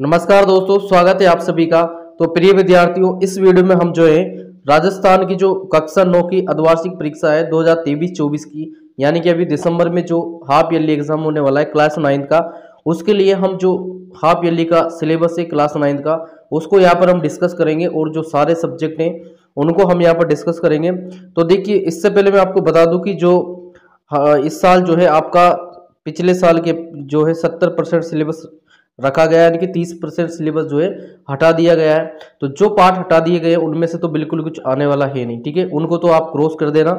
नमस्कार दोस्तों, स्वागत है आप सभी का। तो प्रिय विद्यार्थियों, इस वीडियो में हम जो है राजस्थान की जो कक्षा 9 की अर्धवार्षिक परीक्षा है 2023-24 की, यानी कि अभी दिसंबर में जो हाफ ईयरली एग्जाम होने वाला है क्लास 9 का, उसके लिए हम जो हाफ ईयरली का सिलेबस है क्लास 9 का, उसको यहाँ पर हम डिस्कस करेंगे और जो सारे सब्जेक्ट हैं उनको हम यहाँ पर डिस्कस करेंगे। तो देखिए, इससे पहले मैं आपको बता दूं कि जो इस साल जो है आपका पिछले साल के जो है 70% सिलेबस रखा गया है, यानी कि 30% सिलेबस जो है हटा दिया गया है। तो जो पार्ट हटा दिए गए उनमें से तो बिल्कुल कुछ आने वाला है नहीं, ठीक है, उनको तो आप क्रॉस कर देना।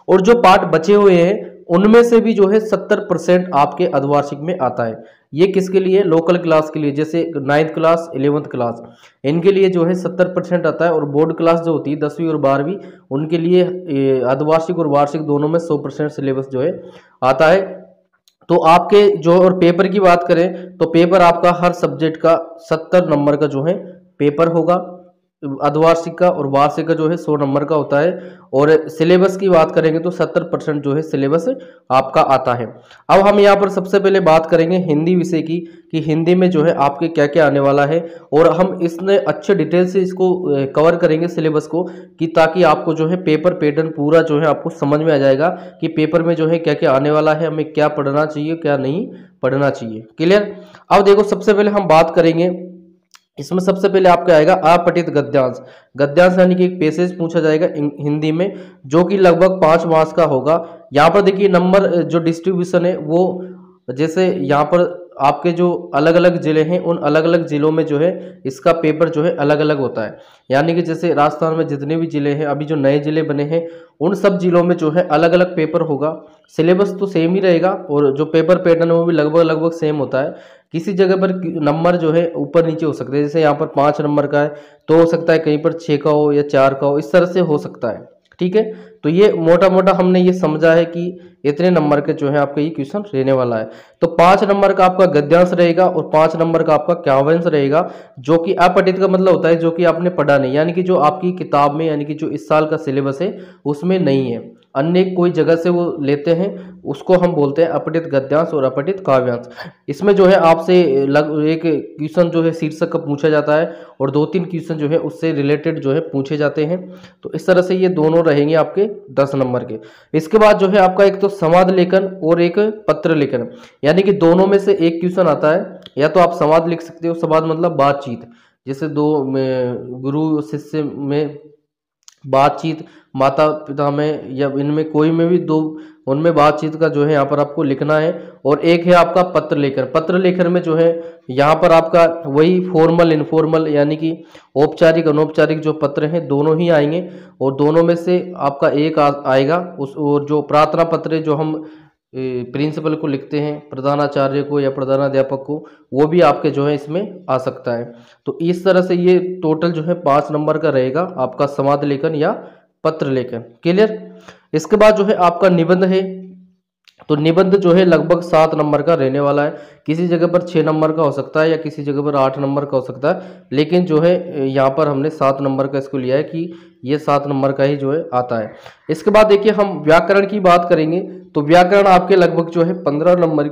और जो पार्ट बचे हुए हैं उनमें से भी जो है 70% आपके अर्धवार्षिक में आता है। ये किसके लिए? लोकल क्लास के लिए, जैसे 9th क्लास 11th क्लास, इनके लिए जो है 70% आता है। और बोर्ड क्लास जो होती है 10वीं और 12वीं, उनके लिए अर्धवार्षिक और वार्षिक दोनों में 100% सिलेबस जो है आता है। तो आपके जो और पेपर की बात करें तो पेपर आपका हर सब्जेक्ट का 70 नंबर का जो है पेपर होगा अर्धवार्षिक का, और वार्षिक का जो है 100 नंबर का होता है। और सिलेबस की बात करेंगे तो 70% जो है सिलेबस आपका आता है। अब हम यहाँ पर सबसे पहले बात करेंगे हिंदी विषय की, कि हिंदी में जो है आपके क्या क्या आने वाला है, और हम इसने अच्छे डिटेल से इसको कवर करेंगे सिलेबस को, कि ताकि आपको जो है पेपर पैटर्न पूरा जो है आपको समझ में आ जाएगा कि पेपर में जो है क्या क्या आने वाला है, हमें क्या पढ़ना चाहिए क्या नहीं पढ़ना चाहिए। क्लियर? अब देखो, सबसे पहले हम बात करेंगे, इसमें सबसे पहले आपका आएगा अपठित गद्यांश। गद्यांश यानी कि एक पैसेज पूछा जाएगा हिंदी में, जो कि लगभग 5 मार्क्स का होगा। यहाँ पर देखिए नंबर जो डिस्ट्रीब्यूशन है वो, जैसे यहाँ पर आपके जो अलग अलग जिले हैं उन अलग अलग जिलों में जो है इसका पेपर जो है अलग अलग होता है। यानी कि जैसे राजस्थान में जितने भी जिले हैं, अभी जो नए जिले बने हैं, उन सब जिलों में जो है अलग अलग पेपर होगा। सिलेबस तो सेम ही रहेगा और जो पेपर पैटर्न है वो भी लगभग लगभग सेम होता है। किसी जगह पर नंबर जो है ऊपर नीचे हो सकते हैं, जैसे यहाँ पर 5 नंबर का है तो हो सकता है कहीं पर 6 का हो या 4 का हो, इस तरह से हो सकता है, ठीक है। तो ये मोटा मोटा हमने ये समझा है कि इतने नंबर के जो है आपका ये क्वेश्चन रहने वाला है। तो 5 नंबर का आपका गद्यांश रहेगा और 5 नंबर का आपका काव्यांश रहेगा, जो कि अपठित का मतलब होता है जो कि आपने पढ़ा नहीं, यानी कि जो आपकी किताब में, यानी कि जो इस साल का सिलेबस है उसमें नहीं है, अन्य कोई जगह से वो लेते हैं, उसको हम बोलते हैं अपठित गद्यांश और अपठित काव्यांश। इसमें जो है आपसे एक क्वेश्चन जो है शीर्षक का पूछा जाता है और 2-3 क्वेश्चन जो है उससे रिलेटेड जो है पूछे जाते हैं। तो इस तरह से ये दोनों रहेंगे आपके 10 नंबर के। इसके बाद जो है आपका एक तो संवाद लेखन और एक पत्र लेखन, यानी कि दोनों में से एक क्वेश्चन आता है। या तो आप संवाद लिख सकते हो, संवाद मतलब बातचीत, जैसे दो गुरु शिष्य में बातचीत, माता पिता में, या इनमें कोई में भी दो, उनमें बातचीत का जो है यहाँ पर आपको लिखना है। और एक है आपका पत्र लेखन। पत्र लेखन में जो है यहाँ पर आपका वही फॉर्मल इनफॉर्मल, यानी कि औपचारिक अनौपचारिक जो पत्र हैं दोनों ही आएंगे, और दोनों में से आपका एक आएगा उस। और जो प्रार्थना पत्र जो हम प्रिंसिपल को लिखते हैं, प्रधानाचार्य को या प्रधानाध्यापक को, वो भी आपके जो है इसमें आ सकता है। तो इस तरह से ये टोटल जो है 5 नंबर का रहेगा आपका संवाद लेखन या पत्र लेखन। क्लियर? इसके बाद जो है आपका निबंध है। तो निबंध जो है लगभग 7 नंबर का रहने वाला है। किसी जगह पर 6 नंबर का हो सकता है या किसी जगह पर 8 नंबर का हो सकता है, लेकिन जो है यहाँ पर हमने 7 नंबर का इसको लिया है कि ये 7 नंबर का ही जो है आता है। इसके बाद देखिए हम व्याकरण की बात करेंगे। तो व्याकरण आपके लगभग जो है 15 नंबर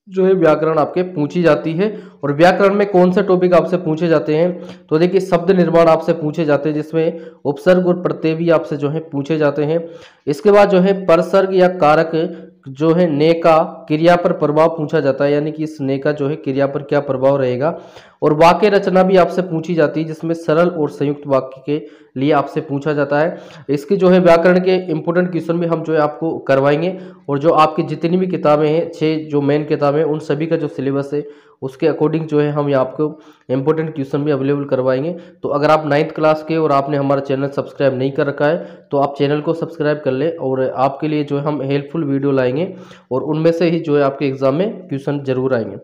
जो है व्याकरण आपके पूछी जाती है। और व्याकरण में कौन से टॉपिक आपसे पूछे जाते हैं? तो देखिए शब्द निर्माण आपसे पूछे जाते हैं, जिसमें उपसर्ग और प्रत्यय भी आपसे जो है पूछे जाते हैं। इसके बाद जो है परसर्ग या कारक जो है ने का क्रिया पर प्रभाव पूछा जाता है, यानी कि इस ने का जो है क्रिया पर क्या प्रभाव रहेगा। और वाक्य रचना भी आपसे पूछी जाती है, जिसमें सरल और संयुक्त वाक्य के लिए आपसे पूछा जाता है। इसकी जो है व्याकरण के इंपॉर्टेंट क्वेश्चन भी हम जो है आपको करवाएंगे। और जो आपकी जितनी भी किताबें हैं, 6 जो मेन किताबें हैं, उन सभी का जो सिलेबस है उसके अकॉर्डिंग जो है हम ये आपको इंपॉर्टेंट क्वेश्चन भी अवेलेबल करवाएंगे। तो अगर आप 9th क्लास के और आपने हमारा चैनल सब्सक्राइब नहीं कर रखा है तो आप चैनल को सब्सक्राइब कर ले, और आपके लिए जो है हम हेल्पफुल वीडियो लाएंगे और उनमें से ही जो है आपके एग्जाम में क्वेश्चन जरूर आएंगे।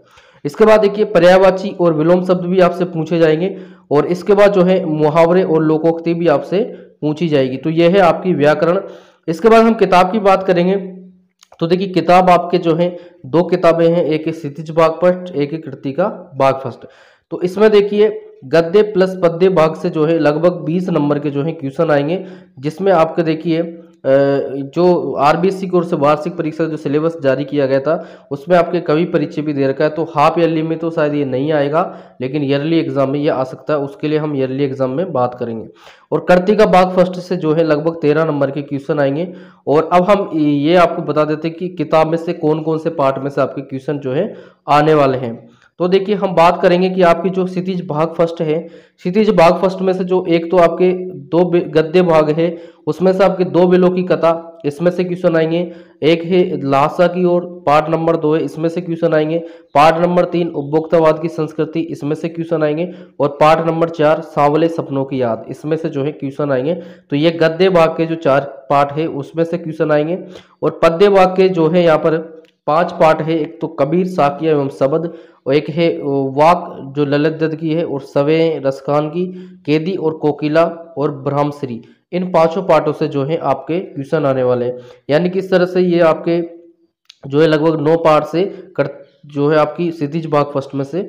इसके बाद देखिए पर्यायवाची और विलोम शब्द भी आपसे पूछे जाएंगे। और इसके बाद जो है मुहावरे और लोकोक्ति भी आपसे पूछी जाएगी। तो यह है आपकी व्याकरण। इसके बाद हम किताब की बात करेंगे। तो देखिए किताब आपके जो है 2 किताबें हैं, एक है क्षितिज भाग फर्स्ट, एक है कृतिका भाग फर्स्ट। तो इसमें देखिए गद्य प्लस पद्य भाग से जो है लगभग 20 नंबर के जो है क्वेश्चन आएंगे, जिसमें आपके देखिए जो आरबीएससी की ओर से वार्षिक परीक्षा जो सिलेबस जारी किया गया था उसमें आपके कवि परिचय भी दे रखा है, तो हाफ ईयरली में तो शायद ये नहीं आएगा, लेकिन ईयरली एग्जाम में ये आ सकता है। उसके लिए हम ईयरली एग्जाम में बात करेंगे। और कर्तिका बाग फर्स्ट से जो है लगभग 13 नंबर के क्वेश्चन आएंगे। और अब हम ये आपको बता देते हैं कि किताब में से कौन कौन से पार्ट में से आपके क्वेश्चन जो है आने वाले हैं। तो देखिए हम बात करेंगे कि आपकी जो क्षितिज भाग फर्स्ट है, क्षितिज भाग फर्स्ट में से जो एक तो आपके दो गद्य भाग है, उसमें से आपके दो बिलों की कथा, इसमें से क्वेश्चन आएंगे। एक है लासा की ओर, पार्ट नंबर 2 है, इसमें से क्वेश्चन आएंगे। पार्ट नंबर 3 उपभोक्तावाद की संस्कृति, इसमें से क्वेश्चन आएंगे। और पार्ट नंबर 4 सांवले सपनों की याद, इसमें से जो है क्वेश्चन आएंगे। तो ये गद्य भाग के जो 4 पार्ट है उसमें से क्वेश्चन आएंगे। और पद्य भाग के जो है यहाँ पर 5 पार्ट है, एक तो कबीर, साकिया एवं शबद, और एक है वाक जो ललित दत्त की है, और सवे रसखान की, केदी और कोकिला और ब्रह्मश्री, इन 5 पार्टों से जो है आपके क्वेश्चन आने वाले हैं। यानी कि इस तरह से ये आपके जो है लगभग 9 पार्ट से जो है आपकी क्षितिज भाग फर्स्ट में से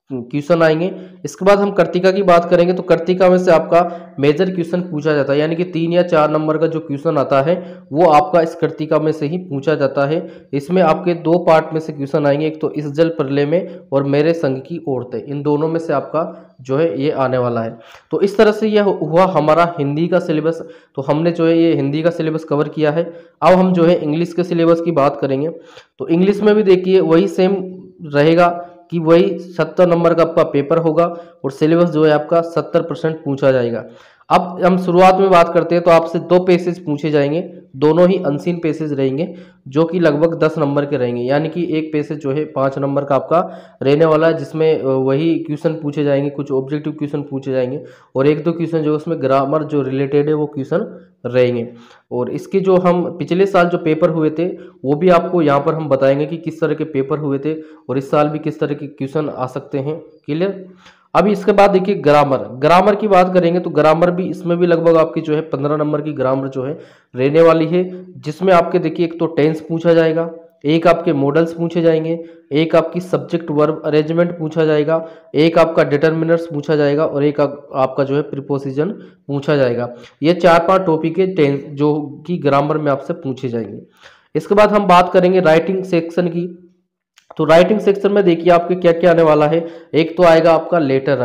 क्वेश्चन आएंगे। इसके बाद हम कर्तिका की बात करेंगे। तो कर्तिका में से आपका मेजर क्वेश्चन पूछा जाता है, यानी कि 3 या 4 नंबर का जो क्वेश्चन आता है वो आपका इस कर्तिका में से ही पूछा जाता है। इसमें आपके 2 पार्ट में से क्वेश्चन आएंगे, एक तो इस जल प्रलय में और मेरे संग की औरतें, इन दोनों में से आपका जो है ये आने वाला है। तो इस तरह से यह हुआ हमारा हिंदी का सिलेबस। तो हमने जो है ये हिंदी का सिलेबस कवर किया है। अब हम जो है इंग्लिश के सिलेबस की बात करेंगे। तो इंग्लिश में भी देखिए वही सेम रहेगा कि वही 70 नंबर का आपका पेपर होगा और सिलेबस जो है आपका 70% पूछा जाएगा। अब हम शुरुआत में बात करते हैं तो आपसे 2 पेसेज पूछे जाएंगे, दोनों ही अनसीन पेसेज रहेंगे जो कि लगभग 10 नंबर के रहेंगे। यानी कि एक पेसेज जो है 5 नंबर का आपका रहने वाला है, जिसमें वही क्वेश्चन पूछे जाएंगे, कुछ ऑब्जेक्टिव क्वेश्चन पूछे जाएंगे और 1-2 क्वेश्चन जो उसमें ग्रामर जो रिलेटेड है वो क्वेश्चन रहेंगे। और इसके जो हम पिछले साल जो पेपर हुए थे वो भी आपको यहाँ पर हम बताएंगे कि किस तरह के पेपर हुए थे और इस साल भी किस तरह के क्वेश्चन आ सकते हैं। क्लियर। अभी इसके बाद देखिए ग्रामर की बात करेंगे। तो ग्रामर भी इसमें भी लगभग आपकी जो है 15 नंबर की ग्रामर जो है रहने वाली है, जिसमें आपके देखिए एक तो टेंस पूछा जाएगा, एक आपके मॉडल्स पूछे जाएंगे, एक आपकी सब्जेक्ट वर्ब अरेंजमेंट पूछा जाएगा, एक आपका डिटर्मिनर्स पूछा जाएगा और एक आपका जो है प्रीपोजिशन पूछा जाएगा। ये 4-5 टॉपिक है टेंस जो कि ग्रामर में आपसे पूछे जाएंगे। इसके बाद हम बात करेंगे राइटिंग सेक्शन की। तो राइटिंग सेक्शन में देखिए आपके क्या क्या आने वाला है। एक तो आएगा आपका लेटर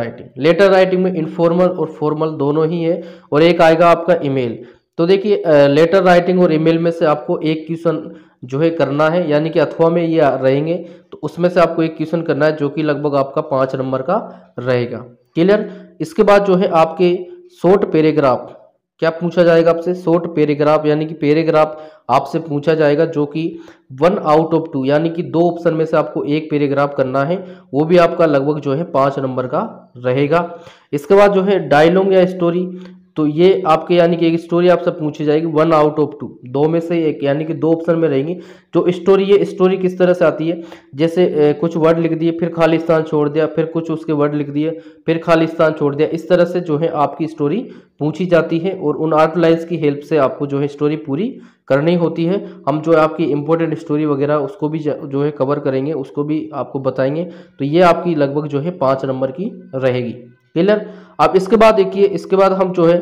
राइटिंग में इनफॉर्मल और फॉर्मल दोनों ही है, और एक आएगा आपका ईमेल। तो देखिए लेटर राइटिंग और ईमेल में से आपको एक क्वेश्चन जो है करना है, यानी कि अथवा में ये रहेंगे तो उसमें से आपको एक क्वेश्चन करना है जो कि लगभग आपका 5 नंबर का रहेगा। क्लियर। इसके बाद जो है आपके शॉर्ट पैराग्राफ, क्या पूछा जाएगा आपसे, शॉर्ट पैराग्राफ, यानी कि पैराग्राफ आपसे पूछा जाएगा जो कि 1 आउट ऑफ 2, यानी कि 2 ऑप्शन में से आपको एक पैराग्राफ करना है, वो भी आपका लगभग जो है 5 नंबर का रहेगा। इसके बाद जो है डायलॉग या स्टोरी, तो ये आपके यानी कि एक स्टोरी आपसे पूछी जाएगी 1 आउट ऑफ 2, 2 में से एक, यानी कि 2 ऑप्शन में रहेंगी। जो स्टोरी है, स्टोरी किस तरह से आती है, जैसे कुछ वर्ड लिख दिए फिर खाली स्थान छोड़ दिया, फिर कुछ उसके वर्ड लिख दिए फिर खाली स्थान छोड़ दिया, इस तरह से जो है आपकी स्टोरी पूछी जाती है और उन आउटलाइंस की हेल्प से आपको जो है स्टोरी पूरी करनी होती है। हम जो है आपकी इंपॉर्टेंट स्टोरी वगैरह उसको भी जो है कवर करेंगे, उसको भी आपको बताएंगे। तो ये आपकी लगभग जो है 5 नंबर की रहेगी। क्लियर। अब इसके बाद देखिए, इसके बाद हम जो है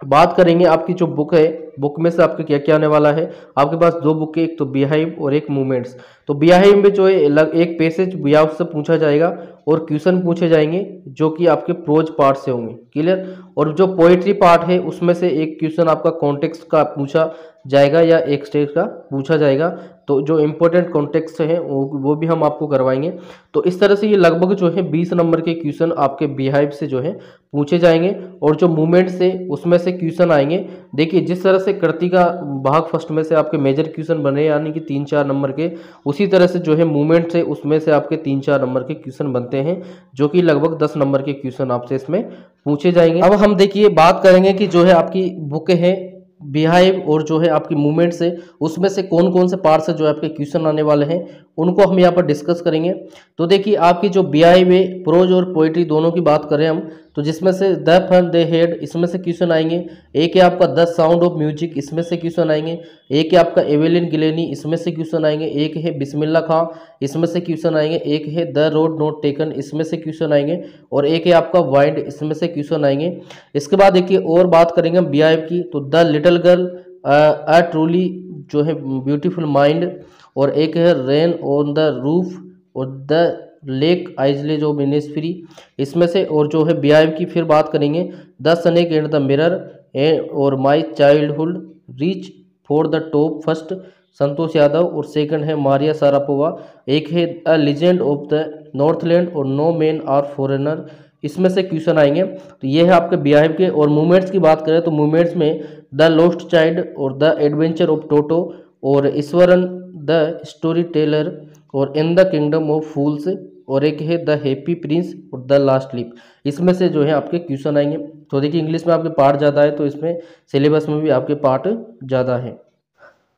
बात करेंगे आपकी जो बुक है, बुक में से आपके क्या क्या आने वाला है। आपके पास 2 बुक है, एक तो बिहाइव और एक मूवमेंट्स। तो बिहाइव में जो है एक पैसेज बिहाइव से पूछा जाएगा और क्वेश्चन पूछे जाएंगे जो कि आपके प्रोज पार्ट से होंगे। क्लियर। और जो पोएट्री पार्ट है उसमें से एक क्वेश्चन आपका कॉन्टेक्स्ट का पूछा जाएगा या एक स्टेज का पूछा जाएगा। तो जो इम्पोर्टेंट कॉन्टेक्स्ट है वो भी हम आपको करवाएंगे। तो इस तरह से ये लगभग जो है 20 नंबर के क्वेश्चन आपके बिहाइव से जो है पूछे जाएंगे और जो मूवमेंट से उसमें से क्वेश्चन आएंगे। देखिए जिस तरह से कृतिका भाग फर्स्ट में से आपके मेजर क्वेश्चन बने यानी कि 3-4 नंबर के, उसी तरह से जो है मूवमेंट से उसमें से आपके 3-4 नंबर के क्वेश्चन बनते हैं जो कि लगभग 10 नंबर के क्वेश्चन आपसे इसमें पूछे जाएंगे। अब हम देखिए बात करेंगे कि जो है आपकी बुक है बिहाइव और जो है आपकी मूवमेंट से उसमें से कौन कौन से पार्ट से जो है आपके क्वेश्चन आने वाले हैं उनको हम यहाँ पर डिस्कस करेंगे। तो देखिए आपकी जो बिहाइव है, प्रोज और पोइट्री दोनों की बात करें हम, तो जिसमें से द फन दे हेड इसमें से क्वेश्चन आएंगे। एक है आपका द साउंड ऑफ म्यूजिक, इसमें से क्वेश्चन आएंगे। एक है आपका एवेलिन गिलेनी, इसमें से क्वेश्चन आएंगे। एक है बिस्मिल्लाह खां, इसमें से क्वेश्चन आएंगे। एक है द रोड नॉट टेकन, इसमें से क्वेश्चन आएंगे। और एक है आपका वाइंड, इसमें से क्वेश्चन आएंगे। इसके बाद देखिए और बात करेंगे हम बिहाइव की, तो the little girl, a truly जो है ब्यूटीफुल माइंड, और एक है रेन ऑन द रूफ और द लेक आइजले जो मिनिस्फ्री इसमें से। और जो है बिहाइव की फिर बात करेंगे, the snake and the mirror और my childhood reach for the top first Santosh Yadav, और सेकंड है मारिया सारापोवा। एक है a legend of the Northland और नो मैन आर फॉरेनर, इसमें से क्वेश्चन आएंगे। तो ये है आपके बिहाइव के। और मूवमेंट्स की बात करें तो मूवमेंट्स में द लॉस्ट चाइल्ड और द एडवेंचर ऑफ टोटो और ईश्वरन द स्टोरी टेलर और इन द किंगडम ऑफ फूल्स, और एक है द हैप्पी प्रिंस और द लास्ट लीप। इसमें से जो है आपके क्वेश्चन आएंगे। तो देखिए इंग्लिश में आपके पार्ट ज़्यादा है तो इसमें सिलेबस में भी आपके पार्ट ज़्यादा है।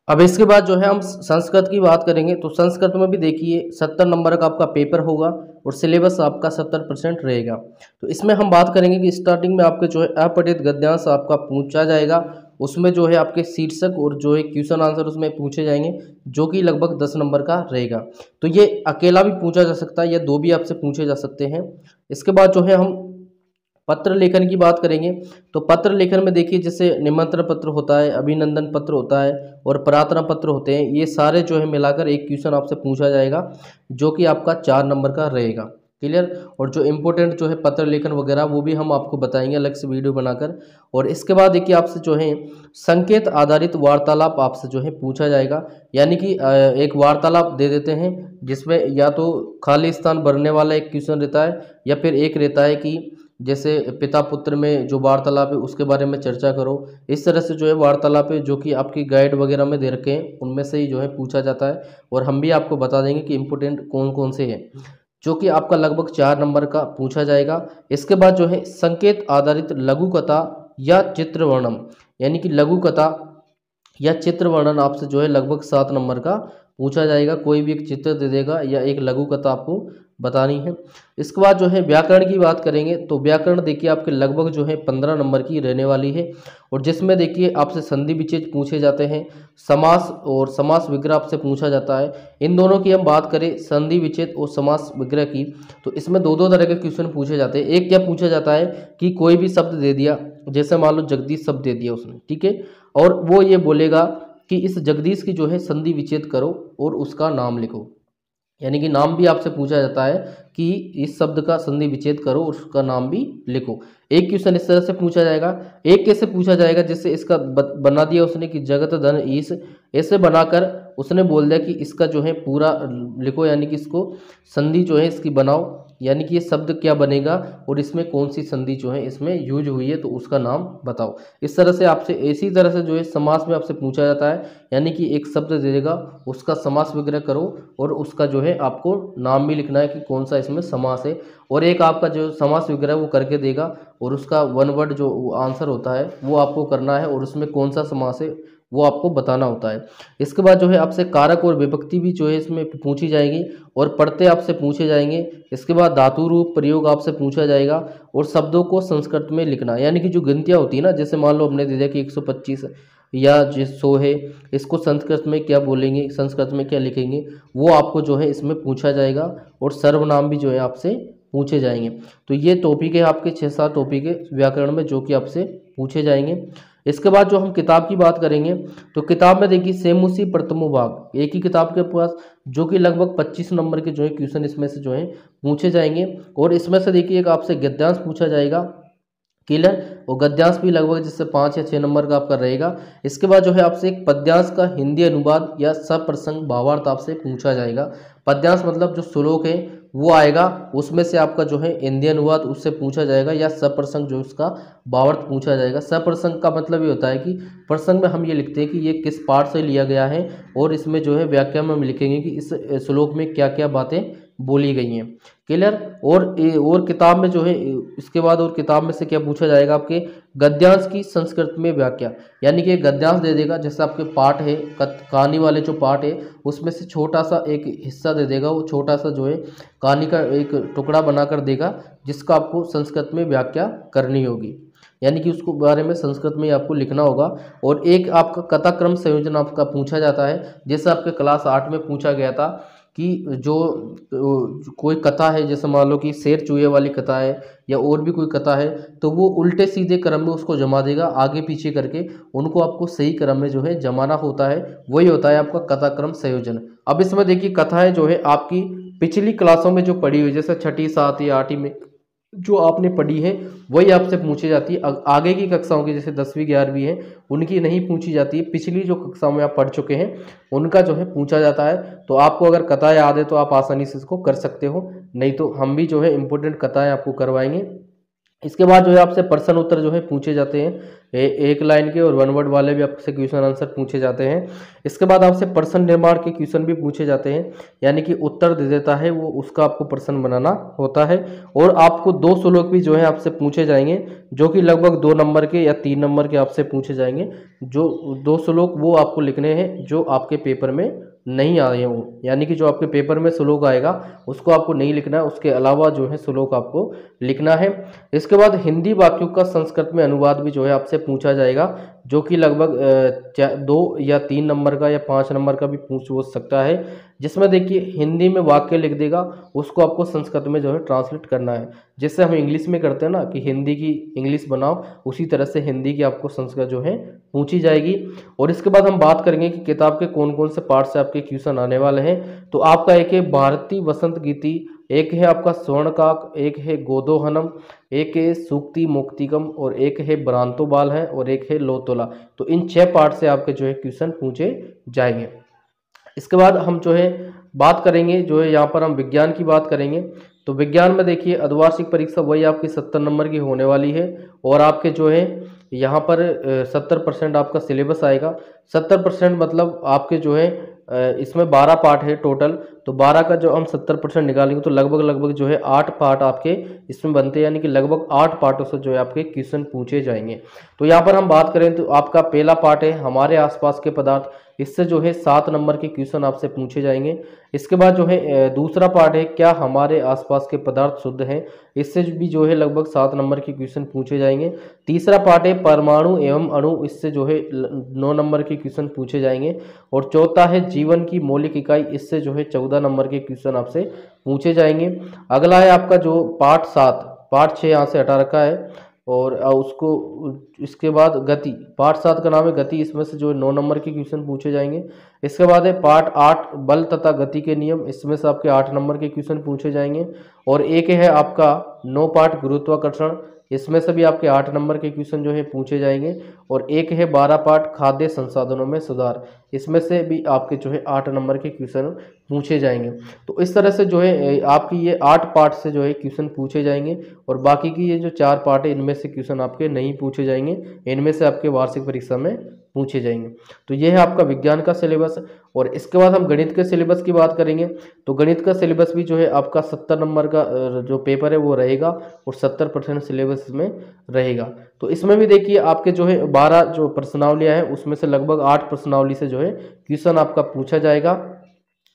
अब इसके बाद जो है हम संस्कृत की बात करेंगे। तो संस्कृत में भी देखिए 70 नंबर का आपका पेपर होगा और सिलेबस आपका 70% रहेगा। तो इसमें हम बात करेंगे कि स्टार्टिंग में आपके जो है अपठित गद्यांश आपका पूछा जाएगा, उसमें जो है आपके शीर्षक और जो है क्वेश्चन आंसर उसमें पूछे जाएंगे, जो कि लगभग 10 नंबर का रहेगा। तो ये अकेला भी पूछा जा सकता है या दो भी आपसे पूछे जा सकते हैं। इसके बाद जो है हम पत्र लेखन की बात करेंगे। तो पत्र लेखन में देखिए जैसे निमंत्रण पत्र होता है, अभिनंदन पत्र होता है और प्रार्थना पत्र होते हैं, ये सारे जो है मिलाकर एक क्वेश्चन आपसे पूछा जाएगा, जो कि आपका 4 नंबर का रहेगा। क्लियर। और जो इम्पोर्टेंट जो है पत्र लेखन वगैरह वो भी हम आपको बताएंगे अलग से वीडियो बनाकर। और इसके बाद देखिए आपसे जो है संकेत आधारित वार्तालाप आपसे जो है पूछा जाएगा, यानी कि एक वार्तालाप दे देते हैं जिसमें या तो खाली स्थान भरने वाला एक क्वेश्चन रहता है, या फिर एक रहता है कि जैसे पिता पुत्र में जो वार्तालाप है उसके बारे में चर्चा करो। इस तरह से जो है वार्तालाप है जो कि आपकी गाइड वगैरह में दे रखे हैं उनमें से ही जो है पूछा जाता है, और हम भी आपको बता देंगे कि इम्पोर्टेंट कौन कौन से हैं, जो कि आपका लगभग 4 नंबर का पूछा जाएगा। इसके बाद जो है संकेत आधारित लघु कथा या चित्र वर्णन, यानी कि लघु कथा या चित्र वर्णन आपसे जो है लगभग 7 नंबर का पूछा जाएगा। कोई भी एक चित्र दे देगा या एक लघु कथा आपको बतानी है। इसके बाद जो है व्याकरण की बात करेंगे। तो व्याकरण देखिए आपके लगभग जो है 15 नंबर की रहने वाली है, और जिसमें देखिए आपसे संधि विच्छेद पूछे जाते हैं, समास और समास विग्रह आपसे पूछा जाता है। इन दोनों की हम बात करें संधि विच्छेद और समास विग्रह की, तो इसमें दो दो तरह के क्वेश्चन पूछे जाते हैं। एक क्या पूछा जाता है कि कोई भी शब्द दे दिया, जैसे मान लो जगदीश शब्द दे दिया उसने, ठीक है, और वो ये बोलेगा कि इस जगदीश की जो है संधि विच्छेद करो और उसका नाम लिखो, यानी कि नाम भी आपसे पूछा जाता है कि इस शब्द का संधि विच्छेद करो और उसका नाम भी लिखो। एक क्वेश्चन इस तरह से पूछा जाएगा। एक कैसे पूछा जाएगा, जैसे इसका बना दिया उसने कि जगत धन ईश, ऐसे बनाकर उसने बोल दिया कि इसका जो है पूरा लिखो, यानी कि इसको संधि जो है इसकी बनाओ, यानी कि ये शब्द क्या बनेगा और इसमें कौन सी संधि जो है इसमें यूज हुई है तो उसका नाम बताओ। इस तरह से आपसे इसी तरह से जो है समास में आपसे पूछा जाता है, यानी कि एक शब्द दे देगा उसका समास विग्रह करो और उसका जो है आपको नाम भी लिखना है कि कौन सा इसमें समास है, और एक आपका जो समास विग्रह वो करके देगा और उसका वन वर्ड जो आंसर होता है वो आपको करना है और उसमें कौन सा समास है वो आपको बताना होता है। इसके बाद जो है आपसे कारक और विभक्ति भी जो है इसमें पूछी जाएगी और पढ़ते आपसे पूछे जाएंगे। इसके बाद धातु रूप प्रयोग आपसे पूछा जाएगा और शब्दों को संस्कृत में लिखना, यानी कि जो गिनतियाँ होती है ना, जैसे मान लो हमने दे दिया कि 125 या जो 100 है, इसको संस्कृत में क्या बोलेंगे, संस्कृत में क्या लिखेंगे, वो आपको जो है इसमें पूछा जाएगा और सर्वनाम भी जो है आपसे पूछे जाएंगे। तो ये टॉपिक है आपके 6-7 टॉपिक है व्याकरण में जो कि आपसे पूछे जाएंगे। इसके बाद जो हम किताब की बात करेंगे तो किताब में देखिए सेमुसी प्रथमो भाग एक ही किताब के पास, जो कि लगभग 25 नंबर के जो है क्वेश्चन इसमें से जो है पूछे जाएंगे, और इसमें से देखिए एक आपसे गद्यांश पूछा जाएगा, क्लियर, और गद्यांश भी लगभग जिससे 5 या 6 नंबर का आपका रहेगा। इसके बाद जो है आपसे एक पद्यांश का हिंदी अनुवाद या सप्रसंग भावार्थ आपसे पूछा जाएगा। पद्यांश मतलब जो श्लोक है वो आएगा, उसमें से आपका जो है हिंदी अनुवाद उससे पूछा जाएगा, या सप्रसंग जो उसका भावार्थ पूछा जाएगा। सप्रसंग का मतलब ये होता है कि प्रसंग में हम ये लिखते हैं कि ये किस पाठ से लिया गया है, और इसमें जो है व्याख्या में हम लिखेंगे कि इस श्लोक में क्या क्या बातें बोली गई हैं, क्लियर। और किताब में जो है इसके बाद और किताब में से क्या पूछा जाएगा, आपके गद्यांश की संस्कृत में व्याख्या, यानी कि गद्यांश दे देगा, जैसे आपके पाठ है कहानी वाले जो पाठ है उसमें से छोटा सा एक हिस्सा दे देगा, वो छोटा सा जो है कहानी का एक टुकड़ा बनाकर देगा जिसका आपको संस्कृत में व्याख्या करनी होगी, यानी कि उसको बारे में संस्कृत में आपको लिखना होगा। और एक आपका कथाक्रम संयोजन आपका पूछा जाता है, जैसे आपके क्लास 8 में पूछा गया था कि जो कोई कथा है, जैसे मान लो कि शेर चूहे वाली कथा है या और भी कोई कथा है, तो वो उल्टे सीधे क्रम में उसको जमा देगा, आगे पीछे करके उनको आपको सही क्रम में जो है जमाना होता है। वही होता है आपका कथाक्रम संयोजन। अब इसमें देखिए कथाएं जो है आपकी पिछली क्लासों में जो पढ़ी हुई, जैसे छठी, सातवीं, आठवीं में जो आपने पढ़ी है वही आपसे पूछी जाती है। आगे की कक्षाओं की जैसे 10वीं 11वीं है उनकी नहीं पूछी जाती है, पिछली जो कक्षाओं में आप पढ़ चुके हैं उनका जो है पूछा जाता है। तो आपको अगर कथा याद है तो आप आसानी से इसको कर सकते हो, नहीं तो हम भी जो है इंपॉर्टेंट कथाएं आपको करवाएंगे। इसके बाद जो है आपसे प्रश्न उत्तर जो है पूछे जाते हैं, एक लाइन के और वन वर्ड वाले भी आपसे क्वेश्चन आंसर पूछे जाते हैं। इसके बाद आपसे प्रश्न निर्माण के क्वेश्चन भी पूछे जाते हैं, यानी कि उत्तर दे देता है वो, उसका आपको प्रश्न बनाना होता है। और आपको 2 श्लोक भी जो है आपसे पूछे जाएंगे, जो कि लगभग 2 नंबर के या 3 नंबर के आपसे पूछे जाएंगे। जो 2 श्लोक वो आपको लिखने हैं जो आपके पेपर में नहीं आए हो, यानी कि जो आपके पेपर में श्लोक आएगा उसको आपको नहीं लिखना है, उसके अलावा जो है श्लोक आपको लिखना है। इसके बाद हिंदी वाक्यों का संस्कृत में अनुवाद भी जो है आपसे पूछा जाएगा, जो कि लगभग 2 या 3 नंबर का या 5 नंबर का भी पूछ सकता है, जिसमें देखिए हिंदी में वाक्य लिख देगा, उसको आपको संस्कृत में जो है ट्रांसलेट करना है। जैसे हम इंग्लिश में करते हैं ना कि हिंदी की इंग्लिश बनाओ, उसी तरह से हिंदी की आपको संस्कृत जो है पूछी जाएगी। और इसके बाद हम बात करेंगे कि किताब के कौन कौन से पार्ट से आपके क्वेश्चन आने वाले हैं। तो आपका एक है भारतीय वसंत गीति, एक है आपका स्वर्णकाक, एक है गोदोहनम, एक है सूक्ति मुक्तिकम, और एक है ब्रांतो बाल है, और एक है लोतोला। तो इन 6 पार्ट से आपके जो है क्वेश्चन पूछे जाएंगे। इसके बाद हम जो है बात करेंगे, जो है यहाँ पर हम विज्ञान की बात करेंगे। तो विज्ञान में देखिए अर्धवार्षिक परीक्षा वही आपकी 70 नंबर की होने वाली है, और आपके जो है यहाँ पर 70% आपका सिलेबस आएगा। 70% मतलब आपके जो है इसमें 12 पार्ट है टोटल, तो 12 का जो हम 70% निकालेंगे तो लगभग जो है 8 पार्ट आपके इसमें बनते हैं, यानी कि लगभग 8 पार्टों से जो है आपके क्वेश्चन पूछे जाएंगे। तो यहाँ पर हम बात करें तो आपका पहला पार्ट है हमारे आसपास के पदार्थ, इससे जो है 7 नंबर के क्वेश्चन आपसे पूछे जाएंगे। इसके बाद जो है दूसरा पार्ट है क्या हमारे आसपास के पदार्थ शुद्ध हैं, इससे भी जो है लगभग 7 नंबर के क्वेश्चन पूछे जाएंगे। तीसरा पार्ट है परमाणु एवं अणु, इससे जो है 9 नंबर के क्वेश्चन पूछे जाएंगे। और चौथा है जीवन की मौलिक इकाई, इससे जो है 14 नंबर के क्वेश्चन आपसे पूछे जाएंगे। अगला है आपका जो पार्ट 7, पार्ट 6 यहाँ से हटा रखा है, और उसको इसके बाद गति, पार्ट 7 का नाम है गति, इसमें से जो है 9 नंबर के क्वेश्चन पूछे जाएंगे। इसके बाद है पार्ट 8 बल तथा गति के नियम, इसमें से आपके 8 नंबर के क्वेश्चन पूछे जाएंगे। और एक है आपका 9 पार्ट गुरुत्वाकर्षण, इसमें से भी आपके 8 नंबर के क्वेश्चन जो है पूछे जाएंगे। और एक है 12 पार्ट खाद्य संसाधनों में सुधार, इसमें से भी आपके जो है 8 नंबर के क्वेश्चन पूछे जाएंगे। तो इस तरह से जो है आपकी ये 8 पार्ट से जो है क्वेश्चन पूछे जाएंगे, और बाकी की ये जो 4 पार्ट है इनमें से क्वेश्चन आपके नहीं पूछे जाएंगे, इनमें से आपके वार्षिक परीक्षा में पूछे जाएंगे। तो ये है आपका विज्ञान का सिलेबस। और इसके बाद हम गणित के सिलेबस की बात करेंगे। तो गणित का सिलेबस भी जो है आपका 70 नंबर का जो पेपर है वो रहेगा, और 70% सिलेबस में रहेगा। तो इसमें भी देखिए आपके जो है 12 जो प्रश्नावलियाँ हैं उसमें से लगभग 8 प्रश्नावली से जो है क्वेश्चन आपका पूछा जाएगा।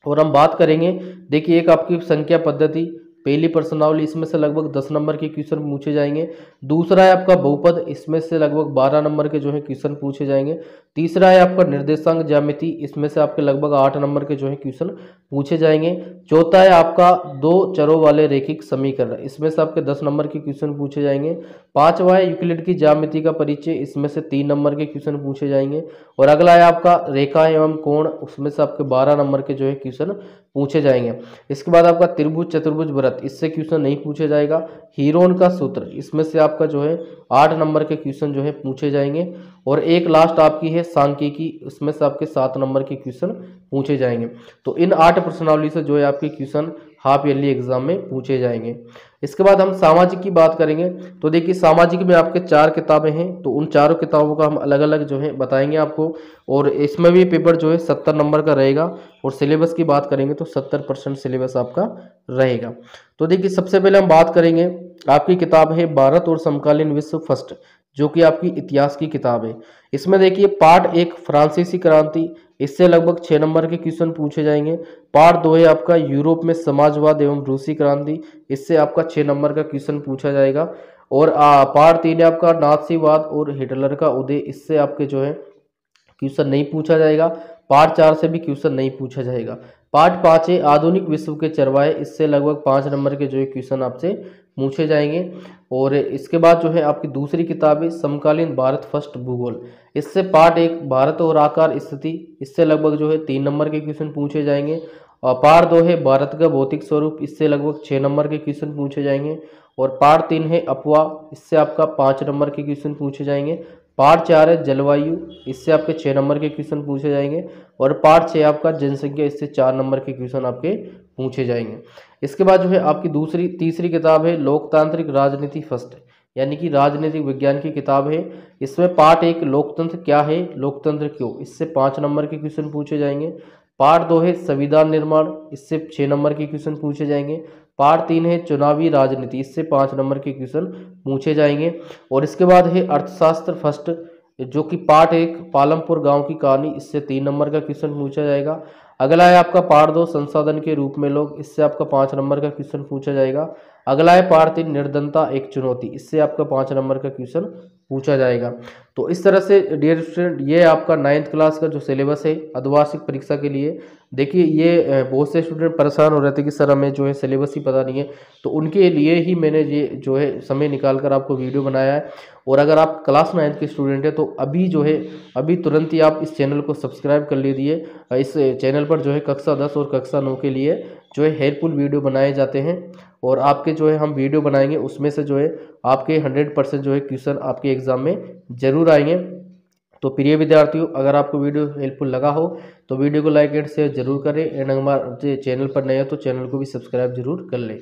और हम बात करेंगे, देखिए एक आपकी संख्या पद्धति, पहली प्रश्नावली, इसमें से लगभग 10 नंबर के क्वेश्चन पूछे जाएंगे। दूसरा है आपका बहुपद, इसमें से लगभग 12 नंबर के जो है क्वेश्चन पूछे जाएंगे। तीसरा है आपका निर्देशांक ज्यामिति, इसमें से आपके लगभग 8 नंबर के जो है क्वेश्चन पूछे जाएंगे। चौथा है आपका 2 चरों वाले रेखिक समीकरण, इसमें से आपके 10 नंबर के क्वेश्चन पूछे जाएंगे। पांचवा है यूक्लिड की ज्यामिति का परिचय, इसमें से 3 नंबर के क्वेश्चन पूछे जाएंगे। और अगला है आपका रेखा एवं कोण, उसमें से आपके 12 नंबर के जो है क्वेश्चन पूछे जाएंगे। इसके बाद आपका त्रिभुज चतुर्भुज वृत्त, इससे क्वेश्चन नहीं पूछे जाएगा। हीरोन का सूत्र, इसमें से आपका जो है 8 नंबर के क्वेश्चन जो है पूछे जाएंगे। और एक लास्ट आपकी है सांख्यिकी, इसमें से आपके 7 नंबर के क्वेश्चन पूछे जाएंगे। तो इन 8 प्रश्नावली से जो है आपके क्वेश्चन हाफ ईयरली एग्जाम में पूछे जाएंगे। इसके बाद हम सामाजिक की बात करेंगे। तो देखिए सामाजिक में आपके 4 किताबें हैं, तो उन चारों किताबों का हम अलग अलग जो है बताएंगे आपको। और इसमें भी पेपर जो है 70 नंबर का रहेगा। और सिलेबस की बात करेंगे तो 70% सिलेबस आपका रहेगा। तो देखिए सबसे पहले हम बात करेंगे, आपकी किताब है भारत और समकालीन विश्व फर्स्ट, जो कि आपकी इतिहास की किताब है। इसमें देखिए पार्ट 1 फ्रांसीसी क्रांति, इससे लगभग 6 नंबर के क्वेश्चन पूछे जाएंगे। पार्ट 2 है आपका यूरोप में समाजवाद एवं रूसी क्रांति, इससे आपका 6 नंबर का क्वेश्चन पूछा जाएगा। और पार्ट 3 है आपका नाथसीवाद और हिटलर का उदय, इससे आपके जो है क्वेश्चन नहीं पूछा जाएगा। पार्ट 4 से भी क्वेश्चन नहीं पूछा जाएगा। पार्ट 5 है आधुनिक विश्व के चरवाहे, इससे लगभग 5 नंबर के जो है क्वेश्चन आपसे पूछे जाएंगे। और इसके बाद जो है आपकी दूसरी किताब है समकालीन भारत फर्स्ट भूगोल, इससे पार्ट 1 भारत और आकार स्थिति, इससे लगभग जो है 3 नंबर के क्वेश्चन पूछे जाएंगे। और पार्ट 2 है भारत का भौतिक स्वरूप, इससे लगभग 6 नंबर के क्वेश्चन पूछे जाएंगे। और पार्ट 3 है अफवाह, इससे आपका 5 नंबर के क्वेश्चन पूछे जाएंगे। पार्ट 4 है जलवायु, इससे आपके 6 नंबर के क्वेश्चन पूछे जाएंगे। और पार्ट 6 आपका जनसंख्या, इससे 4 नंबर के क्वेश्चन आपके पूछे जाएंगे। इसके बाद जो है आपकी तीसरी किताब है लोकतांत्रिक राजनीति फर्स्ट, यानी कि राजनीतिक विज्ञान की किताब है। इसमें पार्ट 1 लोकतंत्र क्या है, लोकतंत्र क्यों, इससे 5 नंबर के क्वेश्चन पूछे जाएंगे। पार्ट 2 है संविधान निर्माण, इससे 6 नंबर के क्वेश्चन पूछे जाएंगे। पार्ट 3 है चुनावी राजनीति, इससे 5 नंबर के क्वेश्चन पूछे जाएंगे। और इसके बाद है अर्थशास्त्र फर्स्ट, जो कि पार्ट 1 पालमपुर गांव की कहानी, इससे 3 नंबर का क्वेश्चन पूछा जाएगा। अगला है आपका पार्ट 2 संसाधन के रूप में लोग, इससे आपका 5 नंबर का क्वेश्चन पूछा जाएगा। अगला है पार्ट 3 निर्धनता एक चुनौती, इससे आपका 5 नंबर का क्वेश्चन पूछा जाएगा। तो इस तरह से डियर स्टूडेंट ये आपका 9th क्लास का जो सिलेबस है अर्धवार्षिक परीक्षा के लिए। देखिए ये बहुत से स्टूडेंट परेशान हो रहे थे कि सर हमें जो है सिलेबस ही पता नहीं है, तो उनके लिए ही मैंने ये जो है समय निकाल कर आपको वीडियो बनाया है। और अगर आप क्लास 9th के स्टूडेंट हैं तो अभी जो है अभी तुरंत ही आप इस चैनल को सब्सक्राइब कर लीजिए। इस चैनल पर जो है कक्षा 10 और कक्षा 9 के लिए जो है हेल्पफुल वीडियो बनाए जाते हैं। और आपके जो है हम वीडियो बनाएंगे उसमें से जो है आपके 100% जो है क्वेश्चन आपके एग्जाम में जरूर आएंगे। तो प्रिय विद्यार्थियों, अगर आपको वीडियो हेल्पफुल लगा हो तो वीडियो को लाइक एंड शेयर जरूर करें। एंड हमारे चैनल पर नए हो तो चैनल को भी सब्सक्राइब जरूर कर लें।